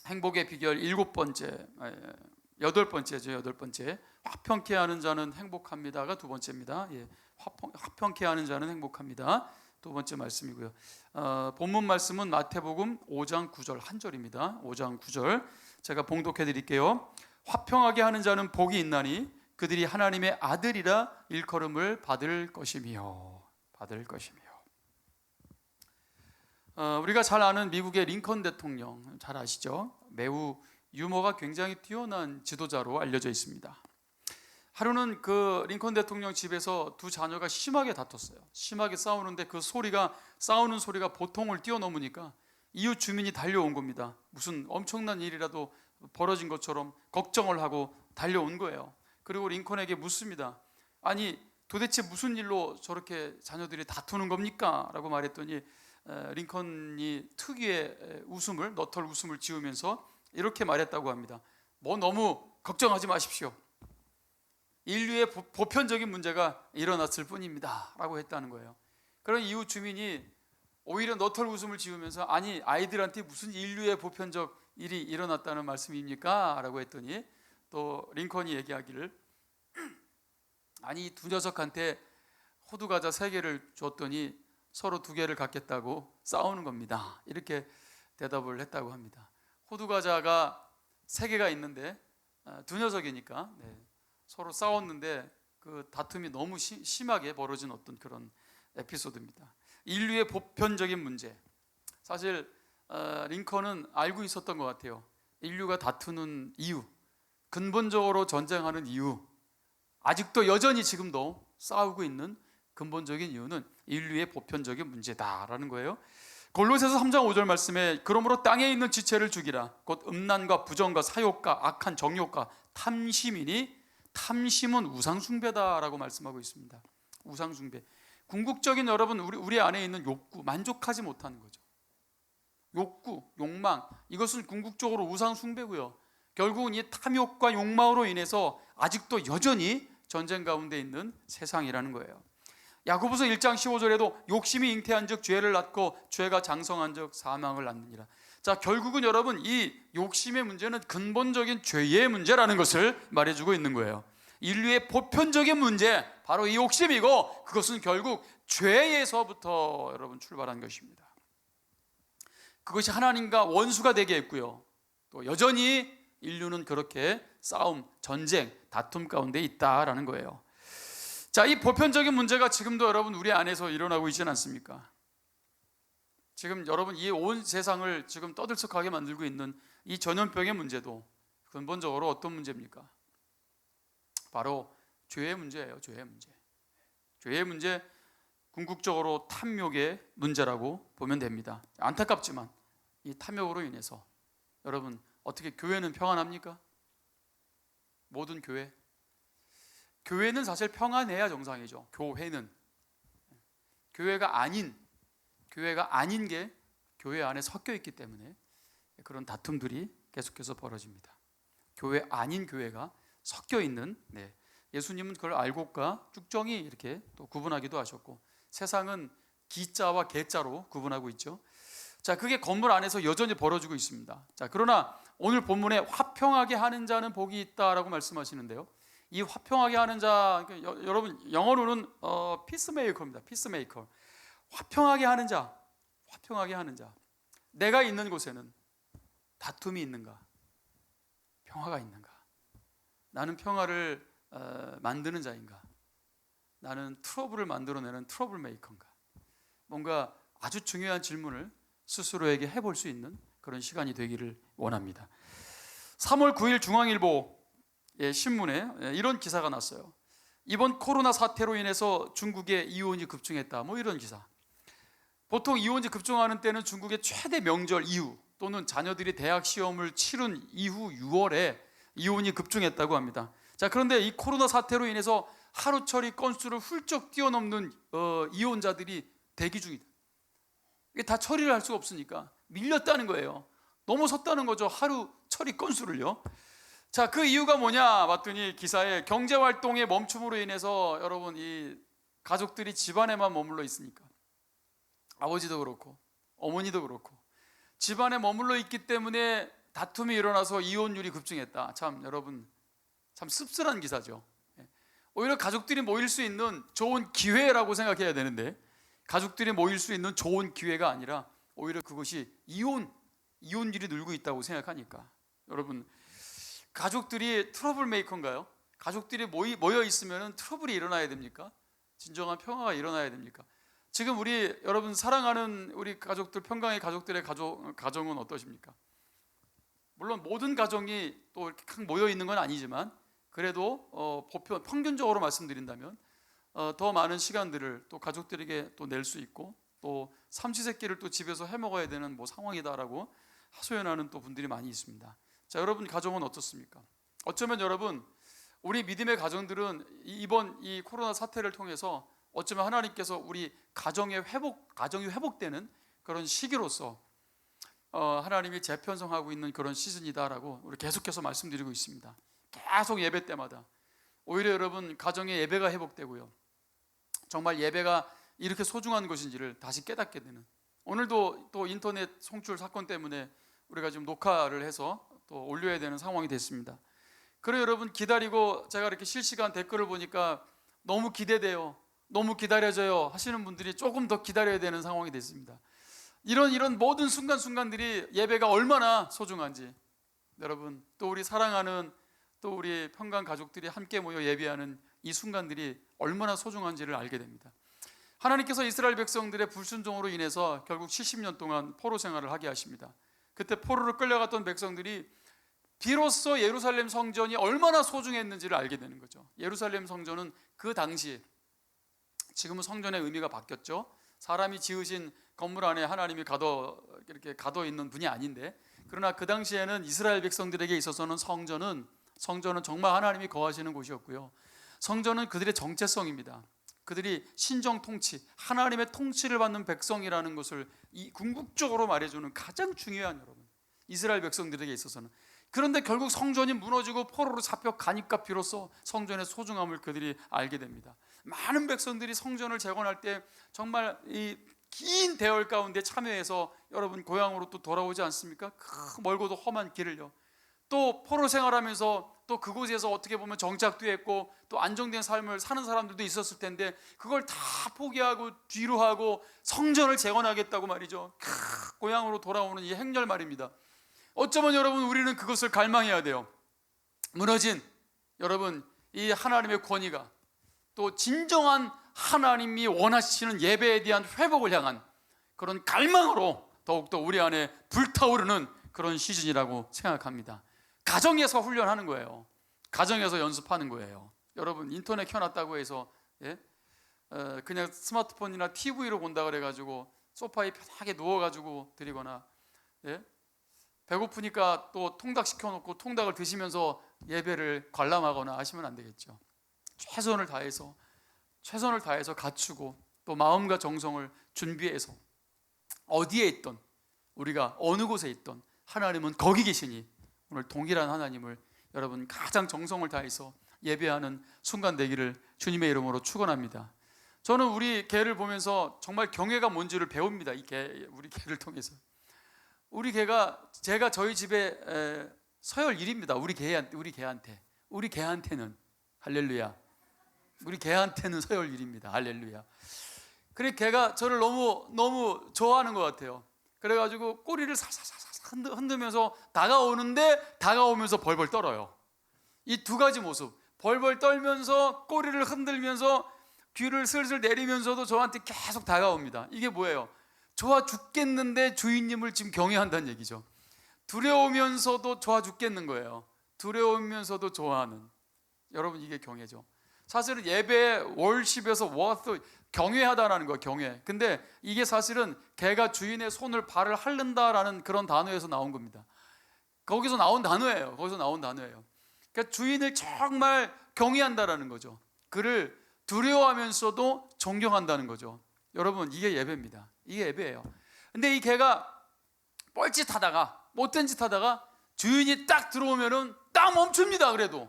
행복의 비결 7번째, 8번째죠. 8번째. 화평케 하는 자는 행복합니다가 2번째입니다. 화평케 하는 자는 행복합니다. 2번째 말씀이고요. 본문 말씀은 마태복음 5장 9절 한 절입니다. 5장 9절 제가 봉독해 드릴게요. 화평하게 하는 자는 복이 있나니 그들이 하나님의 아들이라 일컬음을 받을 것이며. 우리가 잘 아는 미국의 링컨 대통령 잘 아시죠? 매우 유머가 굉장히 뛰어난 지도자로 알려져 있습니다. 하루는 그 링컨 대통령 집에서 두 자녀가 심하게 다퉜어요. 심하게 싸우는데 그 싸우는 소리가 보통을 뛰어넘으니까 이웃 주민이 달려온 겁니다. 무슨 엄청난 일이라도 벌어진 것처럼 걱정을 하고 달려온 거예요. 그리고 링컨에게 묻습니다. 아니 도대체 무슨 일로 저렇게 자녀들이 다투는 겁니까? 라고 말했더니 링컨이 특유의 너털 웃음을 지으면서 이렇게 말했다고 합니다. 뭐 너무 걱정하지 마십시오. 인류의 보편적인 문제가 일어났을 뿐입니다 라고 했다는 거예요. 그런 이웃 주민이 오히려 너털 웃음을 지으면서 아니 아이들한테 무슨 인류의 보편적 일이 일어났다는 말씀입니까? 라고 했더니 또 링컨이 얘기하기를 아니 두 녀석한테 호두과자 3개를 줬더니 서로 2개를 갖겠다고 싸우는 겁니다. 이렇게 대답을 했다고 합니다. 호두과자가 3개가 있는데 두 녀석이니까 서로 싸웠는데 그 다툼이 너무 심하게 벌어진 어떤 그런 에피소드입니다. 인류의 보편적인 문제. 사실 링컨은 알고 있었던 것 같아요. 인류가 다투는 이유, 근본적으로 전쟁하는 이유, 아직도 여전히 지금도 싸우고 있는 근본적인 이유는 인류의 보편적인 문제다라는 거예요. 골로새서 3장 5절 말씀에 그러므로 땅에 있는 지체를 죽이라. 곧 음란과 부정과 사욕과 악한 정욕과 탐심이니 탐심은 우상숭배다라고 말씀하고 있습니다. 우상숭배. 궁극적인 여러분 우리 안에 있는 욕구, 만족하지 못하는 거죠. 욕구, 욕망, 이것은 궁극적으로 우상숭배고요. 결국은 이 탐욕과 욕망으로 인해서 아직도 여전히 전쟁 가운데 있는 세상이라는 거예요. 야고보서 1장 15절에도 욕심이 잉태한 즉 죄를 낳고 죄가 장성한 즉 사망을 낳느니라. 자, 결국은 여러분 이 욕심의 문제는 근본적인 죄의 문제라는 것을 말해주고 있는 거예요. 인류의 보편적인 문제 바로 이 욕심이고 그것은 결국 죄에서부터 여러분 출발한 것입니다. 그것이 하나님과 원수가 되게 했고요. 또 여전히 인류는 그렇게 싸움, 전쟁, 다툼 가운데 있다라는 거예요. 자, 이 보편적인 문제가 지금도 여러분 우리 안에서 일어나고 있지는 않습니까? 지금 여러분 이 온 세상을 지금 떠들썩하게 만들고 있는 이 전염병의 문제도 근본적으로 어떤 문제입니까? 바로 죄의 문제예요. 죄의 문제, 궁극적으로 탐욕의 문제라고 보면 됩니다. 안타깝지만 이 탐욕으로 인해서 여러분 어떻게 교회는 평안합니까? 모든 교회는 사실 평안해야 정상이죠. 교회가 아닌 게 교회 안에 섞여 있기 때문에 그런 다툼들이 계속해서 벌어집니다. 교회 아닌 교회가 섞여 있는, 예수님은 그걸 알곡과 쭉정이 이렇게 또 구분하기도 하셨고 세상은 기자와 개자로 구분하고 있죠. 자, 그게 건물 안에서 여전히 벌어지고 있습니다. 자, 그러나 오늘 본문에 화평하게 하는 자는 복이 있다라고 말씀하시는데요. 이 화평하게 하는 자, 여러분 영어로는 피스메이커입니다. 피스메이커. 화평하게 하는 자. 내가 있는 곳에는 다툼이 있는가? 평화가 있는가? 나는 평화를 만드는 자인가? 나는 트러블을 만들어내는 트러블 메이커인가? 뭔가 아주 중요한 질문을 스스로에게 해볼 수 있는 그런 시간이 되기를 원합니다. 3월 9일 중앙일보의 신문에 이런 기사가 났어요. 이번 코로나 사태로 인해서 중국의 이혼이 급증했다, 이런 기사. 보통 이혼이 급증하는 때는 중국의 최대 명절 이후 또는 자녀들이 대학 시험을 치른 이후 6월에 이혼이 급증했다고 합니다. 자, 그런데 이 코로나 사태로 인해서 하루처리 건수를 훌쩍 뛰어넘는 이혼자들이 대기 중이다. 이게 다 처리를 할 수가 없으니까 밀렸다는 거예요. 넘어섰다는 거죠. 하루 처리 건수를요. 자, 그 이유가 뭐냐 봤더니 기사에 경제활동의 멈춤으로 인해서 여러분 이 가족들이 집안에만 머물러 있으니까 아버지도 그렇고 어머니도 그렇고 집안에 머물러 있기 때문에 다툼이 일어나서 이혼율이 급증했다. 참 여러분, 참 씁쓸한 기사죠. 오히려 가족들이 모일 수 있는 좋은 기회라고 생각해야 되는데, 가족들이 모일 수 있는 좋은 기회가 아니라 오히려 그것이 이혼율이 늘고 있다고 생각하니까, 여러분, 가족들이 트러블 메이커인가요? 가족들이 모여 있으면 트러블이 일어나야 됩니까? 진정한 평화가 일어나야 됩니까? 지금 우리 여러분 사랑하는 우리 가족들, 평강의 가족들의 가정은 어떠십니까? 물론 모든 가정이 또 이렇게 각 모여 있는 건 아니지만, 그래도 평균적으로 말씀드린다면 더 많은 시간들을 또 가족들에게 또 낼 수 있고, 또 삼시세끼를 또 집에서 해 먹어야 되는 상황이다라고 하소연하는 또 분들이 많이 있습니다. 자, 여러분 가정은 어떻습니까? 어쩌면 여러분, 우리 믿음의 가정들은 이번 이 코로나 사태를 통해서 어쩌면 하나님께서 우리 가정이 회복되는 그런 시기로서 하나님이 재편성하고 있는 그런 시즌이다라고 우리 계속해서 말씀드리고 있습니다. 계속 예배 때마다 오히려 여러분 가정의 예배가 회복되고요, 정말 예배가 이렇게 소중한 것인지를 다시 깨닫게 되는, 오늘도 또 인터넷 송출 사건 때문에 우리가 지금 녹화를 해서 또 올려야 되는 상황이 됐습니다. 그래서 여러분 기다리고, 제가 이렇게 실시간 댓글을 보니까 너무 기대돼요, 너무 기다려져요 하시는 분들이 조금 더 기다려야 되는 상황이 됐습니다. 이런 모든 순간순간들이 예배가 얼마나 소중한지, 여러분, 또 우리 사랑하는 또 우리 평강 가족들이 함께 모여 예배하는 이 순간들이 얼마나 소중한지를 알게 됩니다. 하나님께서 이스라엘 백성들의 불순종으로 인해서 결국 70년 동안 포로 생활을 하게 하십니다. 그때 포로로 끌려갔던 백성들이 비로소 예루살렘 성전이 얼마나 소중했는지를 알게 되는 거죠. 예루살렘 성전은 그 당시, 지금은 성전의 의미가 바뀌었죠. 사람이 지으신 건물 안에 하나님이 이렇게 가둬 있는 분이 아닌데, 그러나 그 당시에는 이스라엘 백성들에게 있어서는 성전은 정말 하나님이 거하시는 곳이었고요, 성전은 그들의 정체성입니다. 그들이 신정 통치, 하나님의 통치를 받는 백성이라는 것을 궁극적으로 말해주는 가장 중요한, 여러분, 이스라엘 백성들에게 있어서는. 그런데 결국 성전이 무너지고 포로로 잡혀가니까 비로소 성전의 소중함을 그들이 알게 됩니다. 많은 백성들이 성전을 재건할 때 정말 이 긴 대열 가운데 참여해서 여러분 고향으로 또 돌아오지 않습니까? 그 멀고도 험한 길을요, 또 포로 생활하면서 또 그곳에서 어떻게 보면 정착도 했고 또 안정된 삶을 사는 사람들도 있었을 텐데, 그걸 다 포기하고 뒤로 하고 성전을 재건하겠다고 말이죠, 고향으로 돌아오는 이 행렬 말입니다. 어쩌면 여러분 우리는 그것을 갈망해야 돼요. 무너진 여러분 이 하나님의 권위가, 또 진정한 하나님이 원하시는 예배에 대한 회복을 향한 그런 갈망으로 더욱더 우리 안에 불타오르는 그런 시즌이라고 생각합니다. 가정에서 훈련하는 거예요. 가정에서 연습하는 거예요. 여러분 인터넷 켜놨다고 해서 그냥 스마트폰이나 TV로 본다 그래가지고 소파에 편하게 누워가지고 드리거나, 배고프니까 또 통닭 시켜놓고 통닭을 드시면서 예배를 관람하거나 하시면 안 되겠죠. 최선을 다해서 갖추고 또 마음과 정성을 준비해서 어디에 있던, 우리가 어느 곳에 있던 하나님은 거기 계시니 오늘 동일한 하나님을 여러분 가장 정성을 다해서 예배하는 순간 되기를 주님의 이름으로 축원합니다. 저는 우리 개를 보면서 정말 경외가 뭔지를 배웁니다. 우리 개를 통해서. 우리 개가, 제가 저희 집에 서열 1위입니다. 우리 개한테는 할렐루야. 우리 개한테는 서열 1위입니다. 할렐루야. 그래 개가 저를 너무 좋아하는 것 같아요. 그래가지고 꼬리를 살살살살 흔들면서 다가오면서 벌벌 떨어요. 이 두 가지 모습, 벌벌 떨면서 꼬리를 흔들면서 귀를 슬슬 내리면서도 저한테 계속 다가옵니다. 이게 뭐예요? 좋아 죽겠는데 주인님을 지금 경외한다는 얘기죠. 두려우면서도 좋아 죽겠는 거예요. 두려우면서도 좋아하는, 여러분 이게 경외죠. 사실은 예배 월십에서 워스 경외하다라는 거예요. 경외. 근데 이게 사실은 개가 주인의 손을 발을 핥는다라는 그런 단어에서 나온 겁니다. 거기서 나온 단어예요. 그러니까 주인을 정말 경외한다라는 거죠. 그를 두려워하면서도 존경한다는 거죠. 여러분 이게 예배입니다. 이게 예배예요. 근데 이 개가 뻘짓하다가 못된 짓 하다가 주인이 딱 들어오면은 딱 멈춥니다. 그래도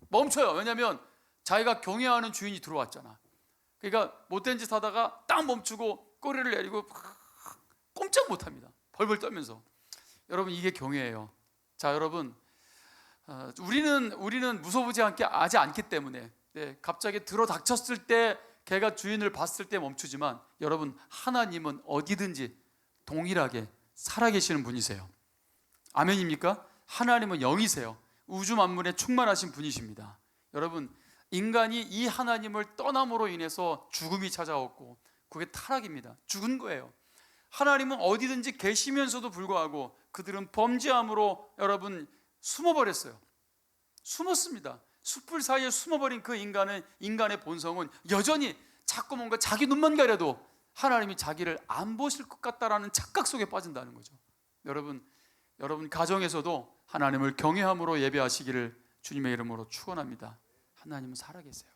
멈춰요. 왜냐하면 자기가 경외하는 주인이 들어왔잖아. 그러니까 못된 짓 하다가 딱 멈추고 꼬리를 내리고 꼼짝 못합니다. 벌벌 떨면서. 여러분 이게 경외예요. 자, 여러분, 우리는 무서워하지 않기 때문에 갑자기 들어닥쳤을 때 개가 주인을 봤을 때 멈추지만, 여러분, 하나님은 어디든지 동일하게 살아계시는 분이세요. 아멘입니까? 하나님은 영이세요. 우주 만물에 충만하신 분이십니다. 여러분, 인간이 이 하나님을 떠남으로 인해서 죽음이 찾아왔고, 그게 타락입니다. 죽은 거예요. 하나님은 어디든지 계시면서도 불구하고 그들은 범죄함으로 여러분 숨어버렸어요. 숨었습니다. 숯불 사이에 숨어버린 그 인간의 본성은 여전히 자꾸 뭔가 자기 눈만 가려도 하나님이 자기를 안 보실 것 같다라는 착각 속에 빠진다는 거죠. 여러분 가정에서도 하나님을 경외함으로 예배하시기를 주님의 이름으로 축원합니다. 하나님은 살아계세요.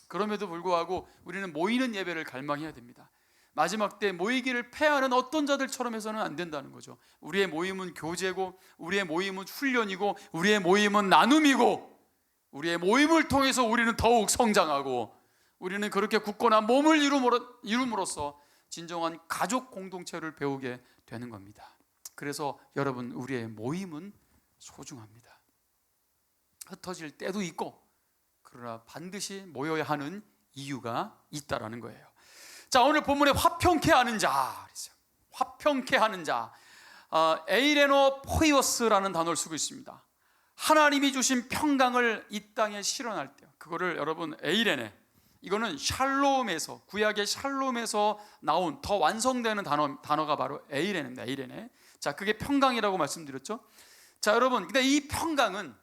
그럼에도 불구하고 우리는 모이는 예배를 갈망해야 됩니다. 마지막 때 모이기를 패하는 어떤 자들처럼 해서는 안 된다는 거죠. 우리의 모임은 교제고, 우리의 모임은 훈련이고, 우리의 모임은 나눔이고, 우리의 모임을 통해서 우리는 더욱 성장하고, 우리는 그렇게 굳건한 몸을 이룸으로써 진정한 가족 공동체를 배우게 되는 겁니다. 그래서 여러분, 우리의 모임은 소중합니다. 흩어질 때도 있고, 그러나 반드시 모여야 하는 이유가 있다라는 거예요. 자, 오늘 본문에 화평케 하는 자, 화평케 하는 자, 에이레노 포이오스라는 단어를 쓰고 있습니다. 하나님이 주신 평강을 이 땅에 실현할 때, 그거를 여러분 에이레네, 이거는 샬롬에서, 구약의 샬롬에서 나온 더 완성되는 단어가 바로 에이레네입니다. 에이레네. 자, 그게 평강이라고 말씀드렸죠. 자, 여러분, 근데 이 평강은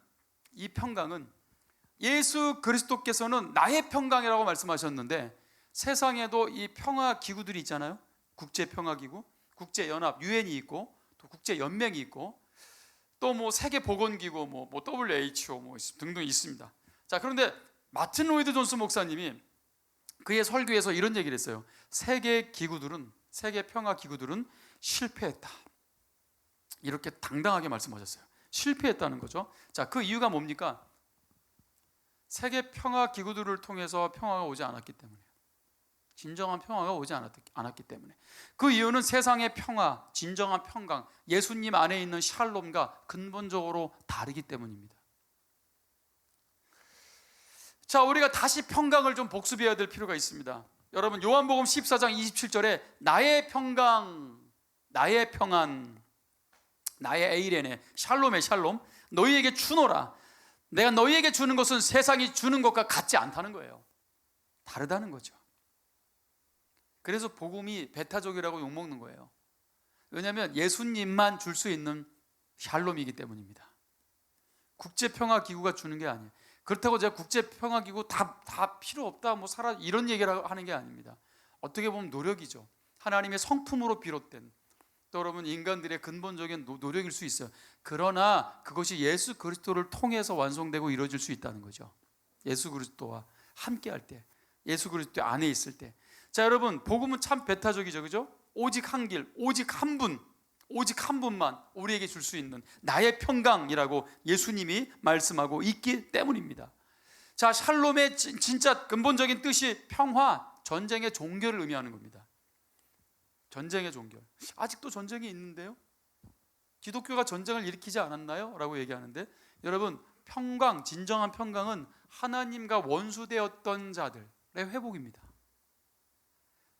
예수 그리스도께서는 나의 평강이라고 말씀하셨는데, 세상에도 이 평화 기구들이 있잖아요. 국제평화기구, 국제연합, 유엔이 있고, 또 국제연맹이 있고, 또 뭐 세계보건기구, 뭐 WHO 뭐 등등 있습니다. 자, 그런데 마틴 로이드 존스 목사님이 그의 설교에서 이런 얘기를 했어요. 세계 평화 기구들은 실패했다. 이렇게 당당하게 말씀하셨어요. 실패했다는 거죠. 자, 그 이유가 뭡니까? 세계 평화 기구들을 통해서 평화가 오지 않았기 때문에, 진정한 평화가 오지 않았기 때문에. 그 이유는 세상의 평화, 진정한 평강, 예수님 안에 있는 샬롬과 근본적으로 다르기 때문입니다. 자, 우리가 다시 평강을 좀 복습해야 될 필요가 있습니다. 여러분, 요한복음 14장 27절에 나의 평강, 나의 평안, 나의 에이레네, 샬롬의 샬롬, 너희에게 주노라. 내가 너희에게 주는 것은 세상이 주는 것과 같지 않다는 거예요. 다르다는 거죠. 그래서 복음이 배타적이라고 욕먹는 거예요. 왜냐하면 예수님만 줄 수 있는 샬롬이기 때문입니다. 국제평화기구가 주는 게 아니에요. 그렇다고 제가 국제평화기구 다 필요 없다, 뭐 살아, 이런 얘기를 하는 게 아닙니다. 어떻게 보면 노력이죠. 하나님의 성품으로 비롯된, 또 여러분 인간들의 근본적인 노력일 수 있어요. 그러나 그것이 예수 그리스도를 통해서 완성되고 이루어질 수 있다는 거죠. 예수 그리스도와 함께 할 때, 예수 그리스도 안에 있을 때. 자, 여러분, 복음은 참 배타적이죠, 그죠? 오직 한 길, 오직 한 분, 오직 한 분만 우리에게 줄 수 있는 나의 평강이라고 예수님이 말씀하고 있기 때문입니다. 자, 샬롬의 진짜 근본적인 뜻이 평화, 전쟁의 종결을 의미하는 겁니다. 전쟁의 종결. 아직도 전쟁이 있는데요? 기독교가 전쟁을 일으키지 않았나요? 라고 얘기하는데, 여러분, 평강, 진정한 평강은 하나님과 원수되었던 자들의 회복입니다.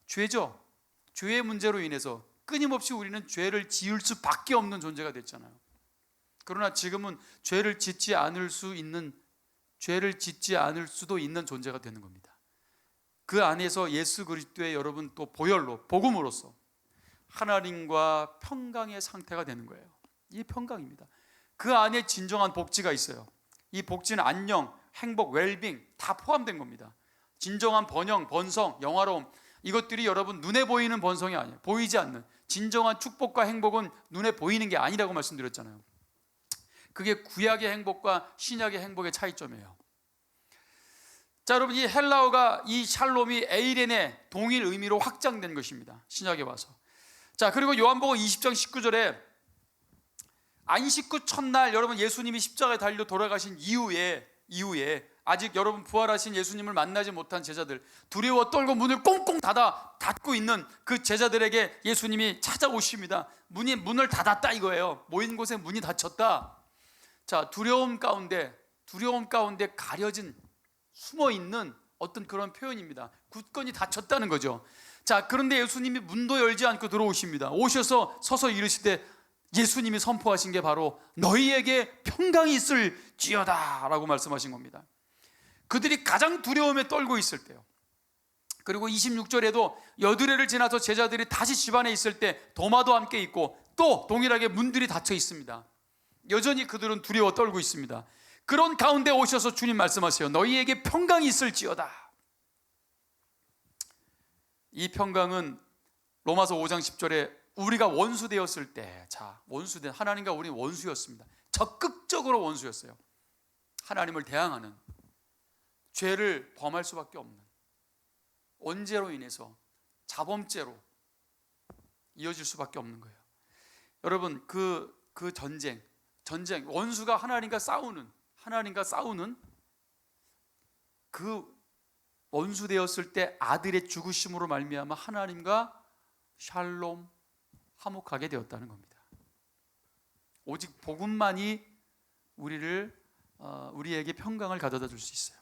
죄죠. 죄의 문제로 인해서 끊임없이 우리는 죄를 지을 수밖에 없는 존재가 됐잖아요. 그러나 지금은 죄를 짓지 않을 수도 있는 존재가 되는 겁니다. 그 안에서 예수 그리스도의 여러분 또 보혈로, 복음으로써 하나님과 평강의 상태가 되는 거예요. 이 평강입니다. 그 안에 진정한 복지가 있어요. 이 복지는 안녕, 행복, 웰빙 다 포함된 겁니다. 진정한 번영, 번성, 영화로움, 이것들이 여러분 눈에 보이는 번성이 아니에요. 보이지 않는 진정한 축복과 행복은 눈에 보이는 게 아니라고 말씀드렸잖아요. 그게 구약의 행복과 신약의 행복의 차이점이에요. 자, 여러분, 이 헬라어가 이 샬롬이 에이렌의 동일 의미로 확장된 것입니다. 신약에 와서. 자, 그리고 요한복음 20장 19절에 안식구 첫날 여러분 예수님이 십자가에 달려 돌아가신 이후에 아직 여러분 부활하신 예수님을 만나지 못한 제자들, 두려워 떨고 문을 꽁꽁 닫고 있는 그 제자들에게 예수님이 찾아오십니다. 문을 닫았다 이거예요. 모인 곳에 문이 닫혔다. 자, 두려움 가운데 가려진, 숨어 있는 어떤 그런 표현입니다. 굳건히 닫혔다는 거죠. 자, 그런데 예수님이 문도 열지 않고 들어오십니다. 오셔서 서서 이르시되, 예수님이 선포하신 게 바로 너희에게 평강이 있을지어다 라고 말씀하신 겁니다. 그들이 가장 두려움에 떨고 있을 때요. 그리고 26절에도 여드레를 지나서 제자들이 다시 집안에 있을 때 도마도 함께 있고 또 동일하게 문들이 닫혀 있습니다. 여전히 그들은 두려워 떨고 있습니다. 그런 가운데 오셔서 주님 말씀하세요. 너희에게 평강이 있을지어다. 이 평강은 로마서 5장 10절에 우리가 원수 되었을 때, 자, 원수된 하나님과 우리는 원수였습니다. 적극적으로 원수였어요. 하나님을 대항하는, 죄를 범할 수밖에 없는, 언제로 인해서 자범죄로 이어질 수밖에 없는 거예요. 여러분, 그 전쟁, 원수가 하나님과 싸우는 그 원수 되었을 때 아들의 죽으심으로 말미암아 하나님과 샬롬, 화목하게 되었다는 겁니다. 오직 복음만이 우리에게 평강을 가져다 줄 수 있어요.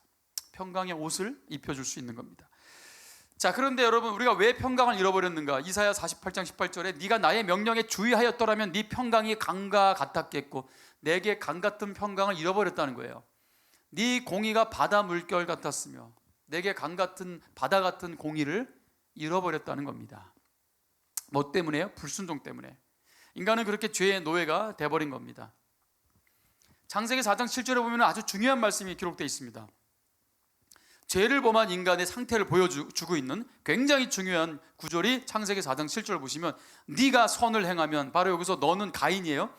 평강의 옷을 입혀줄 수 있는 겁니다. 자, 그런데 여러분, 우리가 왜 평강을 잃어버렸는가? 이사야 48장 18절에 네가 나의 명령에 주의하였더라면 네 평강이 강과 같았겠고 내게 강 같은 평강을 잃어버렸다는 거예요. 네 공의가 바다 물결 같았으며 내게 강 같은, 바다 같은 공의를 잃어버렸다는 겁니다. 뭐 때문에요? 불순종 때문에. 인간은 그렇게 죄의 노예가 돼버린 겁니다. 창세기 4장 7절에 보면 아주 중요한 말씀이 기록되어 있습니다. 죄를 범한 인간의 상태를 보여주고 있는 굉장히 중요한 구절이 창세기 4장 7절 보시면, 네가 선을 행하면, 바로 여기서 너는 가인이에요.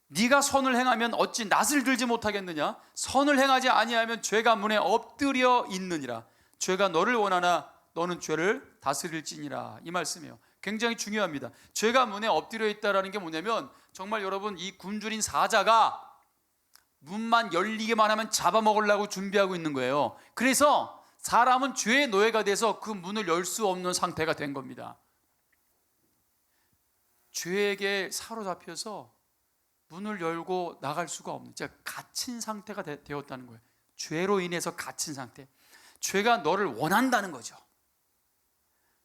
네가 선을 행하면 어찌 낯을 들지 못하겠느냐? 선을 행하지 아니하면 죄가 문에 엎드려 있느니라. 죄가 너를 원하나 너는 죄를 다스릴지니라. 이 말씀이에요. 굉장히 중요합니다. 죄가 문에 엎드려 있다는 게 뭐냐면, 정말 여러분, 이 굶주린 사자가 문만 열리기만 하면 잡아먹으려고 준비하고 있는 거예요. 그래서 사람은 죄의 노예가 돼서 그 문을 열 수 없는 상태가 된 겁니다. 죄에게 사로잡혀서 문을 열고 나갈 수가 없는, 즉 갇힌 상태가 되었다는 거예요. 죄로 인해서 갇힌 상태. 죄가 너를 원한다는 거죠.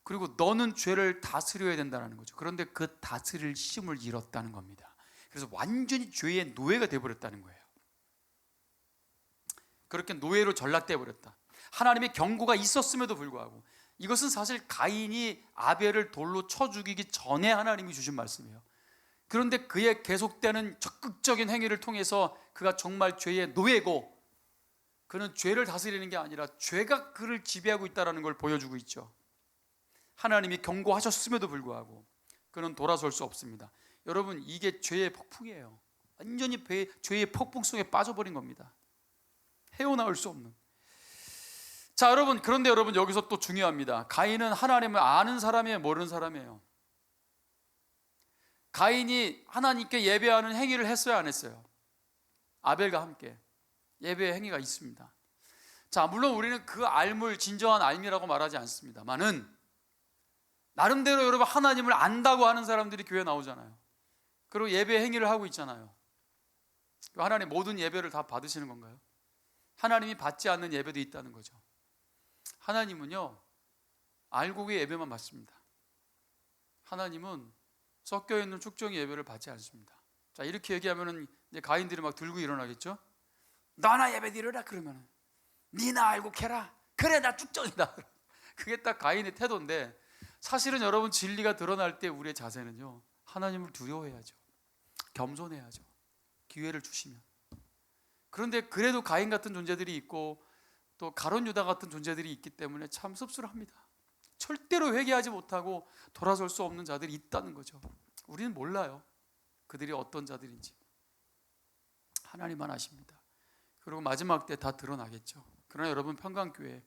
그리고 너는 죄를 다스려야 된다는 거죠. 그런데 그 다스릴 힘을 잃었다는 겁니다. 그래서 완전히 죄의 노예가 되어버렸다는 거예요. 그렇게 노예로 전락되어 버렸다. 하나님의 경고가 있었음에도 불구하고, 이것은 사실 가인이 아벨을 돌로 쳐 죽이기 전에 하나님이 주신 말씀이에요. 그런데 그의 계속되는 적극적인 행위를 통해서 그가 정말 죄의 노예고, 그는 죄를 다스리는 게 아니라 죄가 그를 지배하고 있다는 걸 보여주고 있죠. 하나님이 경고하셨음에도 불구하고 그는 돌아설 수 없습니다. 여러분, 이게 죄의 폭풍이에요. 완전히 죄의 폭풍 속에 빠져버린 겁니다. 헤어나올 수 없는. 자, 여러분, 그런데 여러분, 여기서 또 중요합니다. 가인은 하나님을 아는 사람이에요, 모르는 사람이에요? 가인이 하나님께 예배하는 행위를 했어요, 안 했어요? 아벨과 함께 예배의 행위가 있습니다. 자, 물론 우리는 그 알물 진정한 알미라고 말하지 않습니다만은, 나름대로 여러분 하나님을 안다고 하는 사람들이 교회 나오잖아요. 그리고 예배 행위를 하고 있잖아요. 하나님 모든 예배를 다 받으시는 건가요? 하나님이 받지 않는 예배도 있다는 거죠. 하나님은요, 알곡의 예배만 받습니다. 하나님은 섞여 있는 축정의 예배를 받지 않습니다. 자, 이렇게 얘기하면은 이제 가인들이 막 들고 일어나겠죠? 너나 예배 드려라. 그러면은 니나 알곡해라. 그래, 나 축정이다. 그게 딱 가인의 태도인데, 사실은 여러분, 진리가 드러날 때 우리의 자세는요, 하나님을 두려워해야죠. 겸손해야죠. 기회를 주시면. 그런데 그래도 가인 같은 존재들이 있고 또 가룟 유다 같은 존재들이 있기 때문에 참 씁쓸합니다. 절대로 회개하지 못하고 돌아설 수 없는 자들이 있다는 거죠. 우리는 몰라요, 그들이 어떤 자들인지. 하나님만 아십니다. 그리고 마지막 때 다 드러나겠죠. 그러나 여러분, 평강교회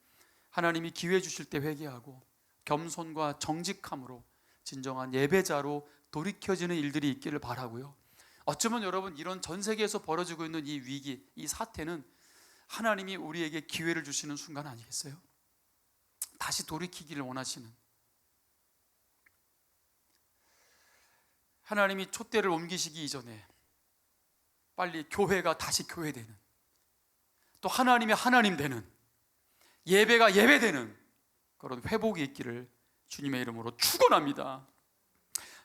하나님이 기회 주실 때 회개하고 겸손과 정직함으로 진정한 예배자로 돌이켜지는 일들이 있기를 바라고요. 어쩌면 여러분, 이런 전 세계에서 벌어지고 있는 이 위기, 이 사태는 하나님이 우리에게 기회를 주시는 순간 아니겠어요? 다시 돌이키기를 원하시는, 하나님이 촛대를 옮기시기 이전에 빨리 교회가 다시 교회되는, 또 하나님이 하나님 되는, 예배가 예배되는 그런 회복이 있기를 주님의 이름으로 축원합니다.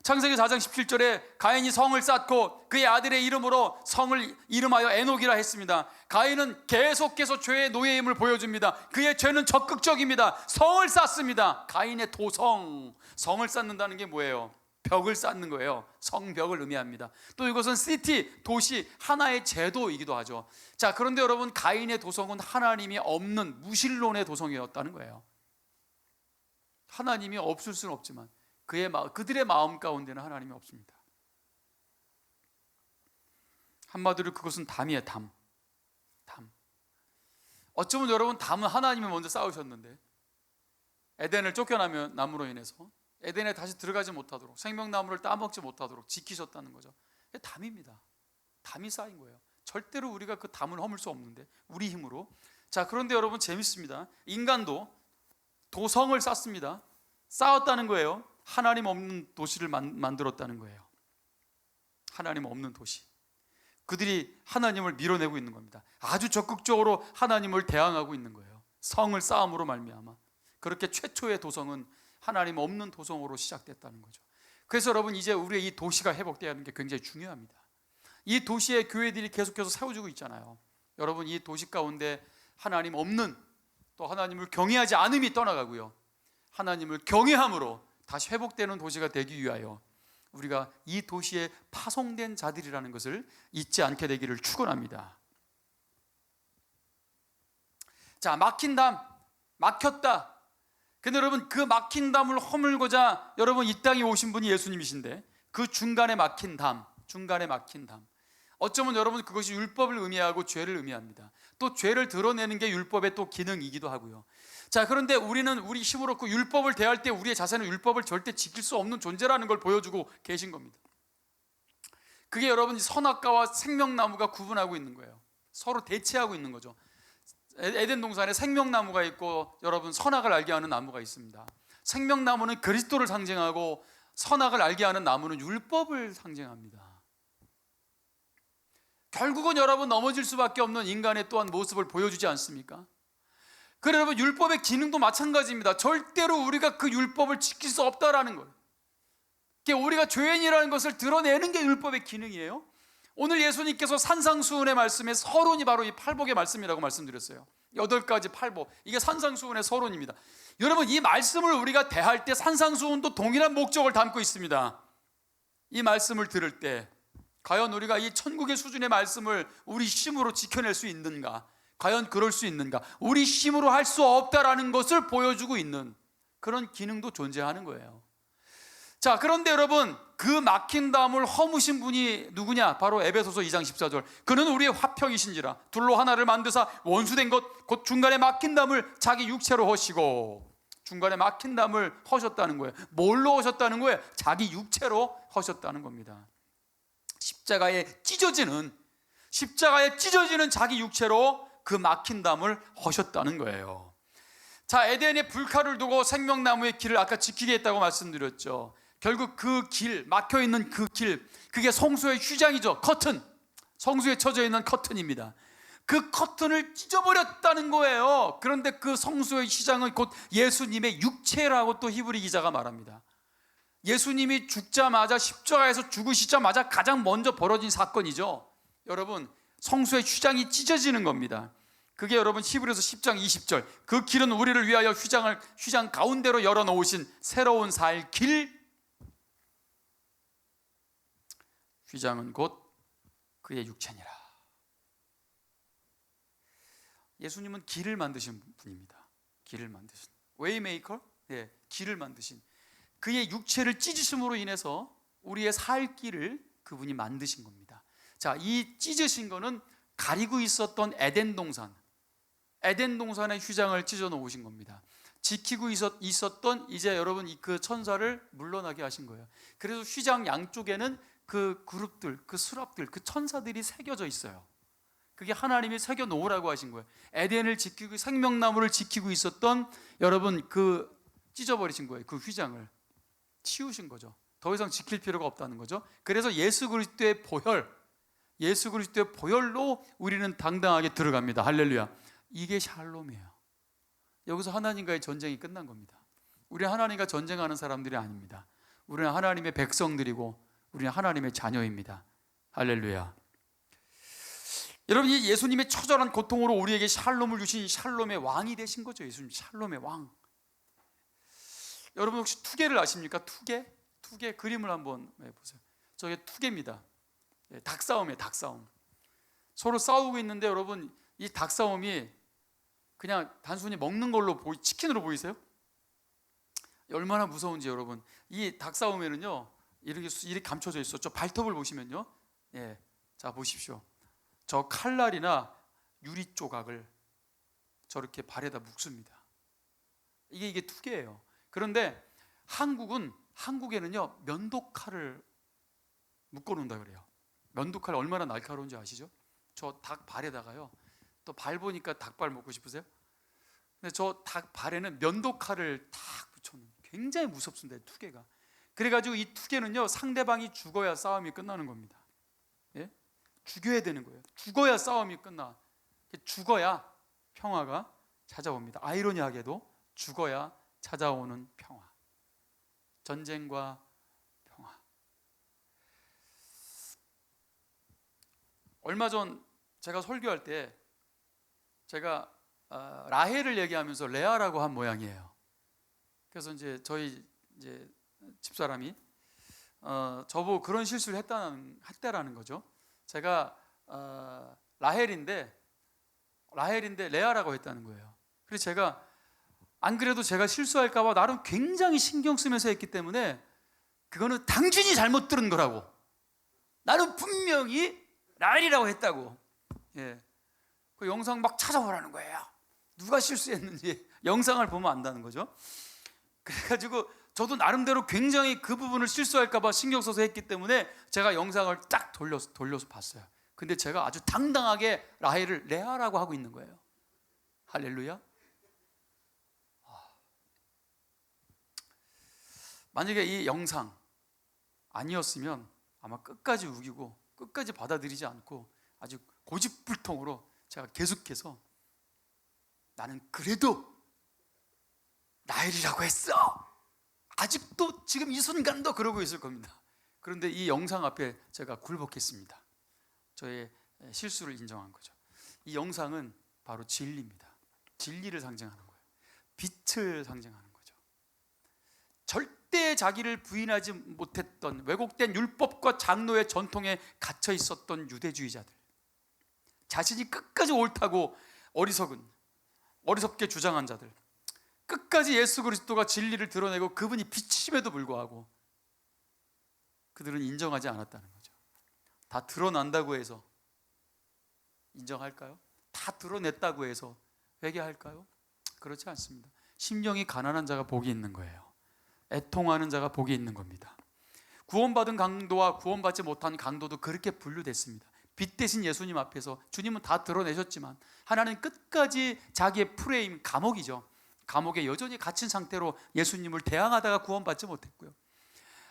창세기 4장 17절에 가인이 성을 쌓고 그의 아들의 이름으로 성을 이름하여 에녹이라 했습니다. 가인은 계속해서 죄의 노예임을 보여줍니다. 그의 죄는 적극적입니다. 성을 쌓습니다. 가인의 도성, 성을 쌓는다는 게 뭐예요? 벽을 쌓는 거예요. 성벽을 의미합니다. 또 이것은 시티, 도시, 하나의 제도이기도 하죠. 자, 그런데 여러분, 가인의 도성은 하나님이 없는 무신론의 도성이었다는 거예요. 하나님이 없을 수는 없지만 그들의 마음 가운데는 하나님이 없습니다. 한마디로 그것은 담이에요. 담. 어쩌면 여러분, 담은 하나님이 먼저 쌓으셨는데 에덴을 쫓겨나면 나무로 인해서 에덴에 다시 들어가지 못하도록, 생명나무를 따먹지 못하도록 지키셨다는 거죠. 담입니다. 담이 쌓인 거예요. 절대로 우리가 그 담을 허물 수 없는데, 우리 힘으로. 자, 그런데 여러분, 재밌습니다. 인간도 도성을 쌓습니다. 쌓았다는 거예요. 하나님 없는 도시를 만들었다는 거예요. 하나님 없는 도시. 그들이 하나님을 밀어내고 있는 겁니다. 아주 적극적으로 하나님을 대항하고 있는 거예요. 성을 쌓음으로 말미암아. 그렇게 최초의 도성은 하나님 없는 도성으로 시작됐다는 거죠. 그래서 여러분, 이제 우리의 이 도시가 회복되어야 하는 게 굉장히 중요합니다. 이 도시의 교회들이 계속해서 세워지고 있잖아요. 여러분, 이 도시 가운데 하나님 없는, 또 하나님을 경외하지 않음이 떠나가고요, 하나님을 경외함으로 다시 회복되는 도시가 되기 위하여 우리가 이 도시에 파송된 자들이라는 것을 잊지 않게 되기를 축원합니다. 자, 막힌 담, 막혔다. 근데 여러분, 그 막힌 담을 허물고자 여러분 이 땅에 오신 분이 예수님이신데, 그 중간에 막힌 담, 어쩌면 여러분 그것이 율법을 의미하고 죄를 의미합니다. 또 죄를 드러내는 게 율법의 또 기능이기도 하고요. 자, 그런데 우리는 우리 힘으로 그 율법을 대할 때 우리의 자세는 율법을 절대 지킬 수 없는 존재라는 걸 보여주고 계신 겁니다. 그게 여러분 선악과와 생명나무가 구분하고 있는 거예요. 서로 대체하고 있는 거죠. 에덴 동산에 생명나무가 있고 여러분 선악을 알게 하는 나무가 있습니다. 생명나무는 그리스도를 상징하고 선악을 알게 하는 나무는 율법을 상징합니다. 결국은 여러분 넘어질 수밖에 없는 인간의 또한 모습을 보여주지 않습니까? 그래, 여러분, 율법의 기능도 마찬가지입니다. 절대로 우리가 그 율법을 지킬 수 없다라는 거예요. 우리가 죄인이라는 것을 드러내는 게 율법의 기능이에요. 오늘 예수님께서 산상수훈의 말씀에 서론이 바로 이 팔복의 말씀이라고 말씀드렸어요. 8가지 팔복, 이게 산상수훈의 서론입니다. 여러분, 이 말씀을 우리가 대할 때 산상수훈도 동일한 목적을 담고 있습니다. 이 말씀을 들을 때 과연 우리가 이 천국의 수준의 말씀을 우리 힘으로 지켜낼 수 있는가? 과연 그럴 수 있는가? 우리 힘으로 할 수 없다라는 것을 보여주고 있는 그런 기능도 존재하는 거예요. 자, 그런데 여러분, 그 막힌 담을 허무신 분이 누구냐? 바로 에베소서 2장 14절. 그는 우리의 화평이신지라 둘로 하나를 만드사 원수된 것 곧 중간에 막힌 담을 자기 육체로 허시고. 중간에 막힌 담을 허셨다는 거예요. 뭘로 허셨다는 거예요? 자기 육체로 허셨다는 겁니다. 십자가에 찢어지는 자기 육체로 그 막힌 담을 허셨다는 거예요. 자, 에덴에 불칼을 두고 생명나무의 길을 아까 지키게 했다고 말씀드렸죠. 결국 그 길, 막혀있는 그 길, 그게 성소의 휘장이죠. 커튼, 성소에 쳐져 있는 커튼입니다. 그 커튼을 찢어버렸다는 거예요. 그런데 그 성소의 휘장은 곧 예수님의 육체라고 또 히브리 기자가 말합니다. 예수님이 죽자마자, 십자가에서 죽으시자마자 가장 먼저 벌어진 사건이죠. 여러분, 성소의 휘장이 찢어지는 겁니다. 그게 여러분 히브리서 10장 20절, 그 길은 우리를 위하여 휘장 가운데로 열어놓으신 새로운 살 길, 휘장은 곧 그의 육체니라. 예수님은 길을 만드신 분입니다. 길을 만드신 웨이메이커, 네, 길을 만드신, 그의 육체를 찢으심으로 인해서 우리의 살 길을 그분이 만드신 겁니다. 자, 이 찢으신 거는 가리고 있었던 에덴 동산의 휘장을 찢어 놓으신 겁니다. 지키고 있었던 이제 여러분 그 천사를 물러나게 하신 거예요. 그래서 휘장 양쪽에는 그 그룹들, 그 수랍들, 그 천사들이 새겨져 있어요. 그게 하나님이 새겨 놓으라고 하신 거예요. 에덴을 지키고 생명나무를 지키고 있었던 여러분 그 찢어버리신 거예요. 그 휘장을 치우신 거죠. 더 이상 지킬 필요가 없다는 거죠. 그래서 예수 그리스도의 보혈, 예수 그리스도의 보혈로 우리는 당당하게 들어갑니다. 할렐루야. 이게 샬롬이에요. 여기서 하나님과의 전쟁이 끝난 겁니다. 우리는 하나님과 전쟁하는 사람들이 아닙니다. 우리는 하나님의 백성들이고 우리는 하나님의 자녀입니다. 할렐루야. 여러분, 이 예수님의 처절한 고통으로 우리에게 샬롬을 주신 샬롬의 왕이 되신 거죠. 예수님 샬롬의 왕. 여러분 혹시 투게를 아십니까? 투게 그림을 한번 보세요. 저게 투게입니다. 닭싸움이에요. 닭싸움. 서로 싸우고 있는데 여러분, 이 닭싸움이 그냥 단순히 먹는 걸로 치킨으로 보이세요? 얼마나 무서운지. 여러분, 이 닭싸움에는요 이렇게 감춰져 있어. 저 발톱을 보시면요, 자 보십시오. 저 칼날이나 유리 조각을 저렇게 발에다 묶습니다. 이게 투게예요. 그런데 한국에는요 면도칼을 묶어놓는다 그래요. 면도칼 얼마나 날카로운지 아시죠? 저 닭 발에다가요, 또 발 보니까 닭발 먹고 싶으세요? 근데 저 닭 발에는 면도칼을 탁 붙여놓은, 굉장히 무섭습니다, 투게가. 그래가지고 이 투게는요 상대방이 죽어야 싸움이 끝나는 겁니다. 예? 죽여야 되는 거예요. 죽어야 싸움이 끝나. 죽어야 평화가 찾아옵니다. 아이러니하게도 죽어야 찾아오는 평화. 전쟁과 평화. 얼마 전 제가 설교할 때 제가 라헬을 얘기하면서 레아라고 한 모양이에요. 그래서 저희 집사람이 저보고 그런 실수를 했다라는 거죠. 제가 라헬인데 레아라고 했다는 거예요. 그래서 제가 안 그래도 제가 실수할까 봐 나름 굉장히 신경 쓰면서 했기 때문에 그거는 당신이 잘못 들은 거라고, 나는 분명히 라헬이라고 했다고. 그 영상 막 찾아보라는 거예요. 누가 실수했는지 영상을 보면 안다는 거죠. 그래가지고 저도 나름대로 굉장히 그 부분을 실수할까 봐 신경 써서 했기 때문에 제가 영상을 딱 돌려서 봤어요. 근데 제가 아주 당당하게 라헬을 레아라고 하고 있는 거예요. 할렐루야. 만약에 이 영상 아니었으면 아마 끝까지 우기고 끝까지 받아들이지 않고 아주 고집불통으로 제가 계속해서 나는 그래도 라헬이라고 했어, 아직도 지금 이 순간도 그러고 있을 겁니다. 그런데 이 영상 앞에 제가 굴복했습니다. 저의 실수를 인정한 거죠. 이 영상은 바로 진리입니다. 진리를 상징하는 거예요. 빛을 상징하는 거죠. 절대 자기를 부인하지 못했던, 왜곡된 율법과 장로의 전통에 갇혀 있었던 유대주의자들, 자신이 끝까지 옳다고 어리석게 주장한 자들, 끝까지 예수 그리스도가 진리를 드러내고 그분이 빛이심에도 불구하고 그들은 인정하지 않았다는 거죠. 다 드러난다고 해서 인정할까요? 다 드러냈다고 해서 회개할까요? 그렇지 않습니다. 심령이 가난한 자가 복이 있는 거예요. 애통하는 자가 복이 있는 겁니다. 구원받은 강도와 구원받지 못한 강도도 그렇게 분류됐습니다. 빛 대신 예수님 앞에서 주님은 다 드러내셨지만 하나는 끝까지 자기의 프레임, 감옥이죠. 감옥에 여전히 갇힌 상태로 예수님을 대항하다가 구원받지 못했고요.